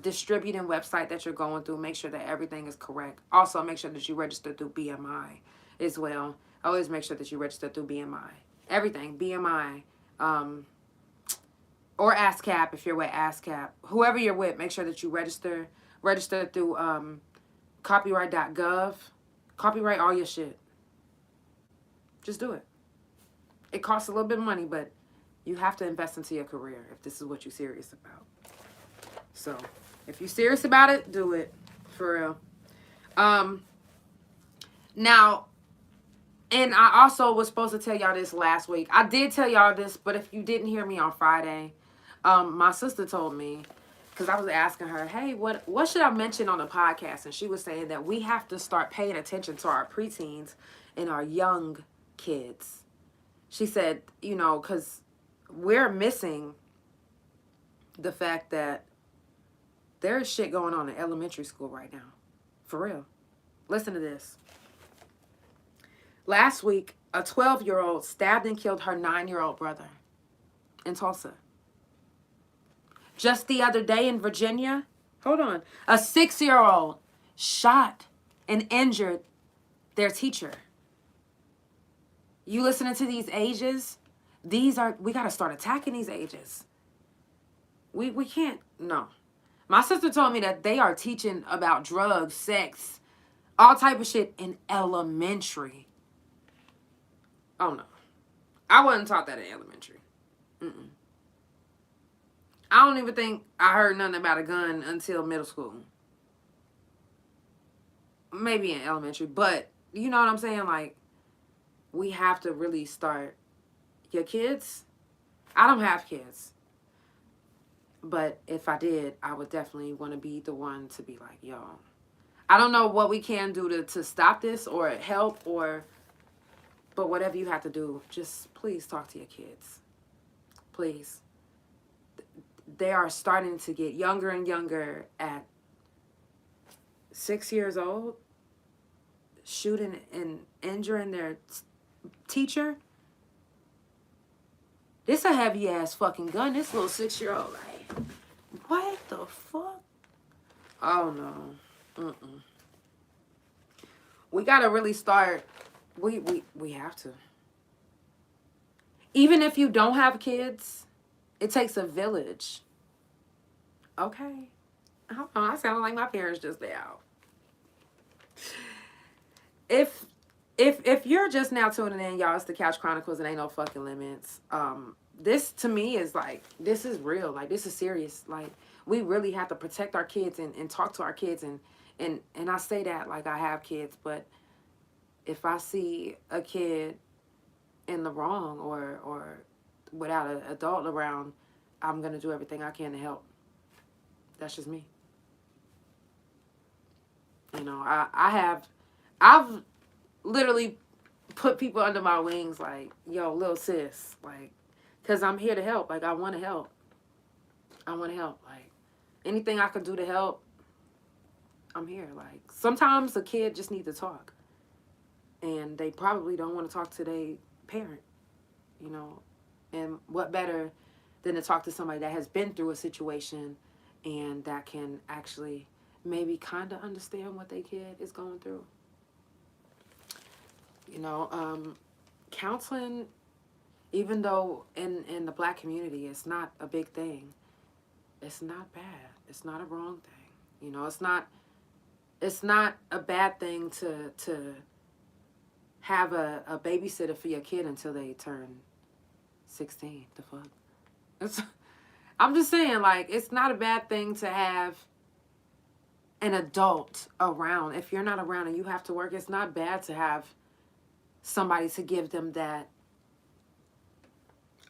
distributing website that you're going through, make sure that everything is correct. Also make sure that you register through BMI as well. Always make sure that you register through BMI. Everything, BMI, or ASCAP if you're with ASCAP. Whoever you're with, make sure that you register through copyright.gov. Copyright all your shit. Just do it. It costs a little bit of money, but you have to invest into your career if this is what you're serious about. So, if you're serious about it, do it. For real. Now, and I also was supposed to tell y'all this last week. I did tell y'all this, but if you didn't hear me on Friday, my sister told me, because I was asking her, hey, what should I mention on the podcast? And she was saying that we have to start paying attention to our preteens and our young kids. She said, you know, because we're missing the fact that there's shit going on in elementary school right now. For real. Listen to this. Last week, a 12-year-old stabbed and killed her 9-year-old brother in Tulsa. Just the other day in Virginia, hold on, a 6-year-old shot and injured their teacher. You listening to these ages? We got to start attacking these ages. We can't, no. My sister told me that they are teaching about drugs, sex, all type of shit in elementary. Oh, no. I wasn't taught that in elementary. I don't even think I heard nothing about a gun until middle school. Maybe in elementary, but you know what I'm saying? Like, we have to really start. Your kids? I don't have kids. But if I did, I would definitely want to be the one to be like, yo, I don't know what we can do to stop this or help but whatever you have to do, just please talk to your kids. Please. They are starting to get younger and younger at 6 years old, shooting and injuring their teacher. This a heavy ass fucking gun. This little 6-year-old, like, what the fuck? Oh no. We gotta really start. We have to. Even if you don't have kids, it takes a village. Okay. Hold on, I sound like my parents just now. If you're just now tuning in, y'all, it's the Couch Chronicles and ain't no fucking limits. This to me is like, this is real. Like, this is serious. Like, we really have to protect our kids and talk to our kids and I say that like I have kids, but if I see a kid in the wrong or without an adult around, I'm gonna do everything I can to help. That's just me. You know, I've literally put people under my wings like, yo, little sis, like, because I'm here to help. Like, I want to help. Like, anything I can do to help, I'm here. Like, sometimes a kid just needs to talk. And they probably don't want to talk to their parent, you know. And what better than to talk to somebody that has been through a situation and that can actually maybe kind of understand what their kid is going through. You know, counseling, even though in the Black community, it's not a big thing. It's not bad. It's not a wrong thing. You know, it's not a bad thing to have a babysitter for your kid until they turn 16. The fuck? I'm just saying, like, it's not a bad thing to have an adult around. If you're not around and you have to work, it's not bad to have somebody to give them that.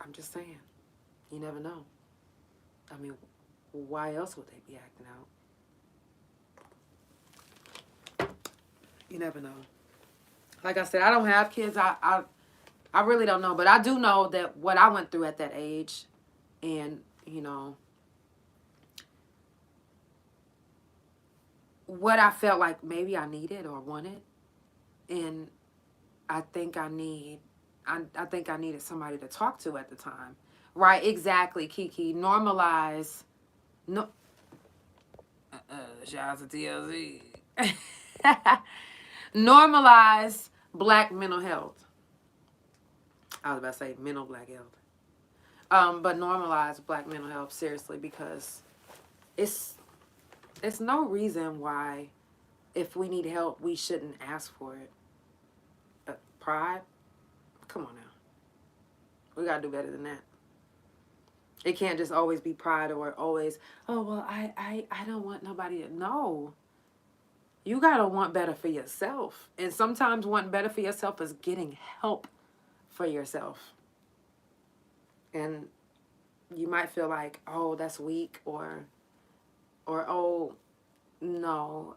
I'm just saying. You never know. I mean, why else would they be acting out? You never know. Like I said, I don't have kids. I really don't know. But I do know that what I went through at that age and, you know, what I felt like maybe I needed or wanted. And I think I think I needed somebody to talk to at the time. Right, exactly, Kiki. Normalize. No. Shout out to TLC. Normalize black mental health. I was about to say mental black health. But normalize black mental health seriously, because it's no reason why, if we need help, we shouldn't ask for it. Pride? Come on now. We gotta do better than that. It can't just always be pride or always, oh, well, I don't want nobody to know. You gotta want better for yourself. And sometimes wanting better for yourself is getting help for yourself. And you might feel like, oh, that's weak, or oh, no.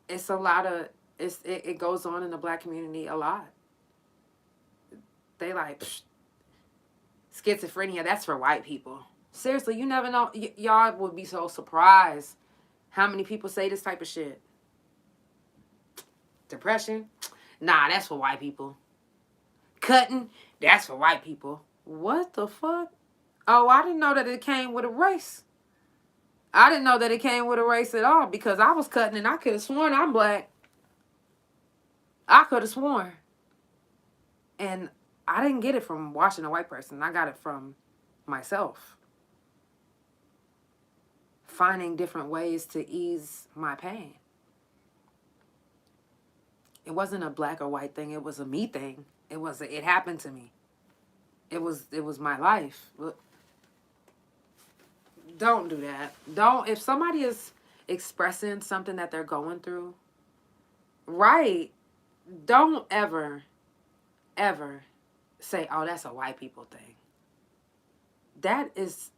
It's a lot of, it goes on in the black community a lot. They like, schizophrenia, that's for white people. Seriously, you never know. Y'all would be so surprised how many people say this type of shit. Depression? Nah, that's for white people. Cutting? That's for white people. What the fuck? Oh, I didn't know that it came with a race. I didn't know that it came with a race at all, because I was cutting and I could have sworn I'm black. I could have sworn. And I didn't get it from watching a white person. I got it from myself. Finding different ways to ease my pain. It wasn't a black or white thing. It was a me thing. It happened to me. It was my life. Don't do that. If somebody is expressing something that they're going through, right, don't ever say, oh, that's a white people thing. That is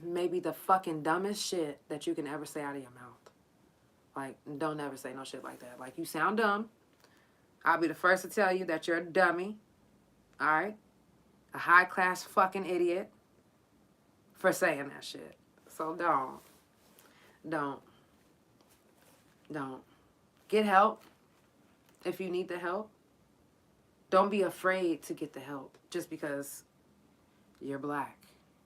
maybe the fucking dumbest shit that you can ever say out of your mouth. Like, don't ever say no shit like that. Like, you sound dumb. I'll be the first to tell you that you're a dummy. All right? A high-class fucking idiot for saying that shit. So don't. Get help if you need the help. Don't be afraid to get the help just because you're black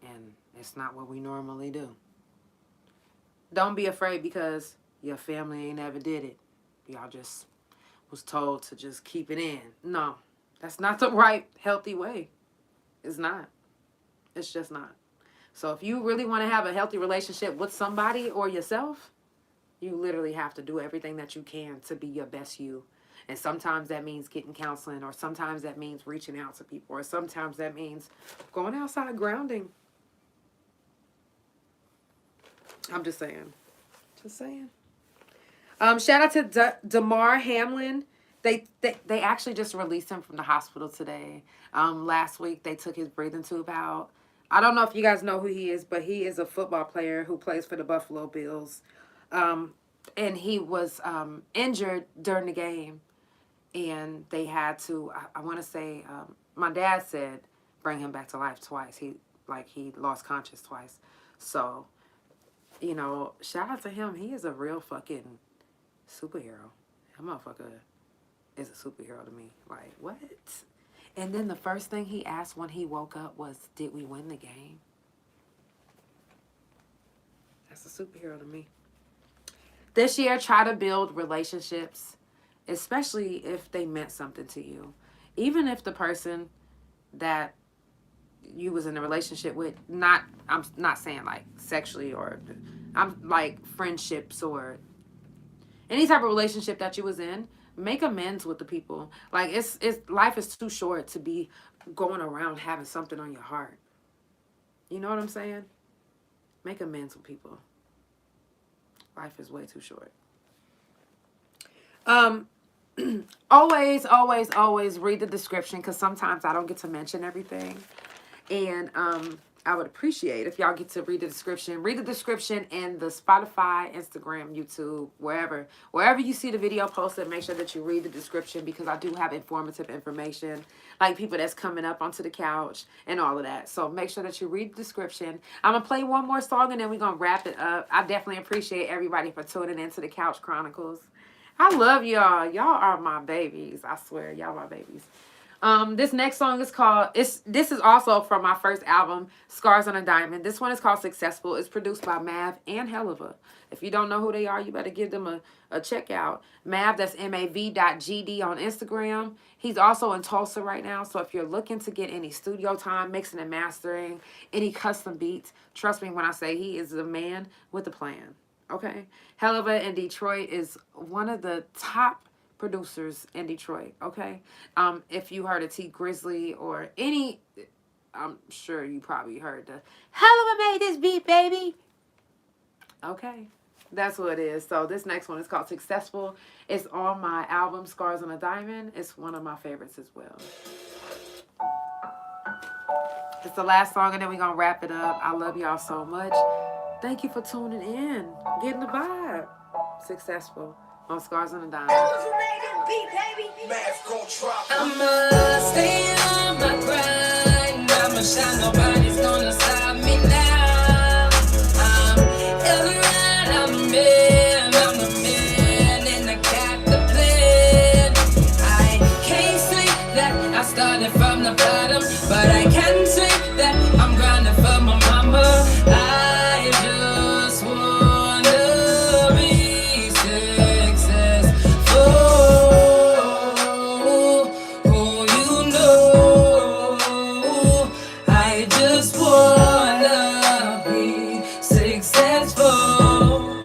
and it's not what we normally do. Don't be afraid because your family ain't ever did it. Y'all just was told to just keep it in. No, that's not the right, healthy way. It's not. It's just not. So if you really want to have a healthy relationship with somebody or yourself, you literally have to do everything that you can to be your best you. And sometimes that means getting counseling, or sometimes that means reaching out to people, or sometimes that means going outside grounding. I'm just saying. Just saying. Shout out to Damar Hamlin. They actually just released him from the hospital today. Last week they took his breathing tube out. I don't know if you guys know who he is, but he is a football player who plays for the Buffalo Bills. And he was injured during the game. And they had to, I want to say, my dad said, bring him back to life twice. He lost conscious twice. So, you know, shout out to him. He is a real fucking superhero. That motherfucker is a superhero to me. Like, what? And then the first thing he asked when he woke up was, did we win the game? That's a superhero to me. This year, try to build relationships, especially if they meant something to you. Even if the person that you was in a relationship with, I'm not saying like sexually, or I'm like friendships or any type of relationship that you was in, make amends with the people. Like, it's life is too short to be going around having something on your heart. You know what I'm saying? Make amends with people. Life is way too short. Always read the description, because sometimes I don't get to mention everything. And I would appreciate if y'all get to read the description. Read the description in the Spotify, Instagram, YouTube, wherever you see the video posted. Make sure that you read the description because I do have informative information, like people that's coming up onto the couch and all of that. So make sure that you read the description. I'm gonna play one more song and then we're gonna wrap it up. I definitely appreciate everybody for tuning into the Couch Chronicles. I love y'all. Y'all are my babies. I swear, y'all my babies. This next song is called, this is also from my first album, Scars on a Diamond. This one is called Successful. It's produced by Mav and Helliva. If you don't know who they are, you better give them a check out. Mav, that's MAV.GD on Instagram. He's also in Tulsa right now. So if you're looking to get any studio time, mixing and mastering, any custom beats, trust me when I say he is the man with the plan. Okay? Helliva in Detroit is one of the top producers in Detroit, okay? If you heard of T Grizzly or any, I'm sure you probably heard the Helliva made this beat, baby. Okay, that's what it is. So this next one is called Successful. It's on my album Scars on a Diamond. It's one of my favorites as well. It's the last song and then we're gonna wrap it up. I love y'all so much. Thank you for tuning in, getting the vibe. Successful on Scars on a Diamond. I'ma stay on my grind. I'ma shine, nobody's gonna stop me now. I'm Eldorado, I'm the man, and I got the plan. I can't say that I started from the bottom, but I can say that I'm grinding for my mama. I just wanna be successful. Oh, you know, I just wanna be successful.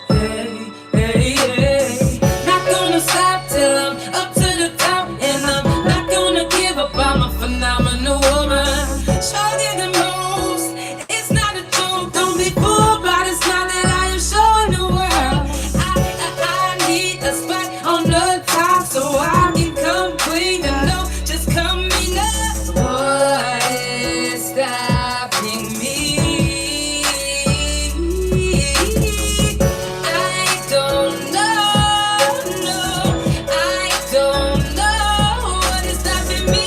Hey, hey, hey. Not gonna stop till I'm up to the top, and I'm not gonna give up. I'm a phenomenal woman. Stronger than most. It's not a joke. Don't be fooled by the smile that I am showing the world. I need a spot on the top so I can come clean and know just coming up. What is stopping me? I don't know, no, I don't know what is stopping me.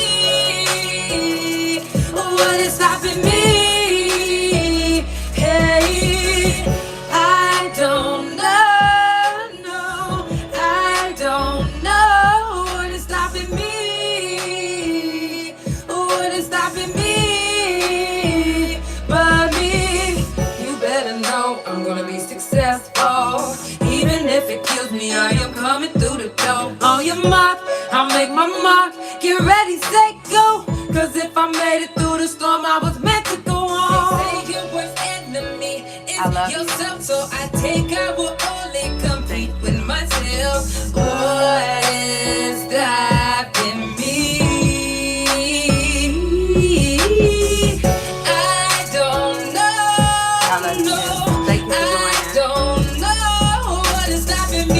What is stopping me? Hey, I don't know, no, I don't know what is stopping me. What is stopping me? But me, you better know I'm gonna be successful. Even if it kills me, I am coming through the door. On your mark, I'll make my mark. Get ready, set, go. Cause if I made it through the storm, I was meant to go on. They say your worst enemy I love is you. yourself, so I will only compete with myself. What is stopping me? I don't I love you, know, sis. no, Thank you for I joining. don't know what is stopping me.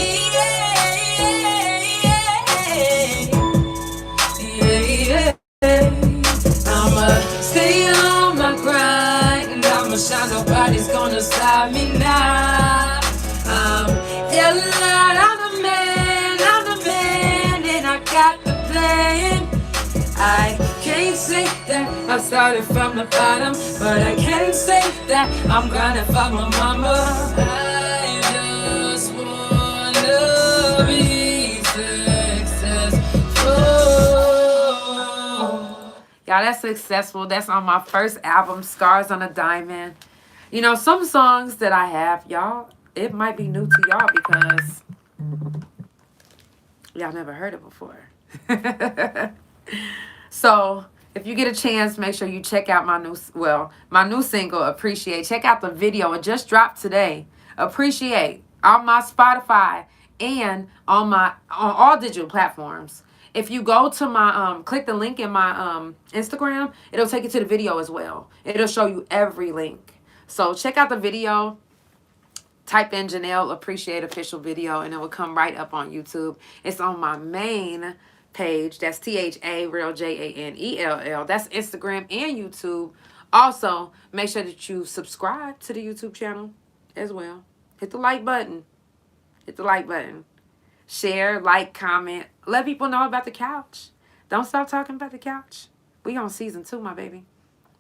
I'ma stay on my grind. I'ma shine, nobody's gonna stop me now. I'm yelling out, I'm the man, and I got the plan. I can't say that I started from the bottom, but I can say that I'm grinding for my mama. I just wanna be successful. Y'all, that's Successful. That's on my first album, Scars on a Diamond. You know, some songs that I have, y'all, it might be new to y'all because y'all never heard it before. So if you get a chance, make sure you check out my new single, Appreciate. Check out the video. It just dropped today. Appreciate on my Spotify and on all digital platforms. If you go to my click the link in my Instagram, it'll take you to the video as well. It'll show you every link. So check out the video. Type in Janell Appreciate official video and it will come right up on YouTube. It's on my main page. That's ThaRealJanell. That's Instagram and YouTube. Also, make sure that you subscribe to the YouTube channel as well. Hit the like button. Hit the like button. Share, like, comment. Let people know about the couch. Don't stop talking about the couch. We on season 2, my baby.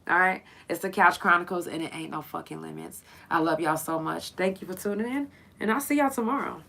All right? It's the Couch Chronicles, and it ain't no fucking limits. I love y'all so much. Thank you for tuning in, and I'll see y'all tomorrow.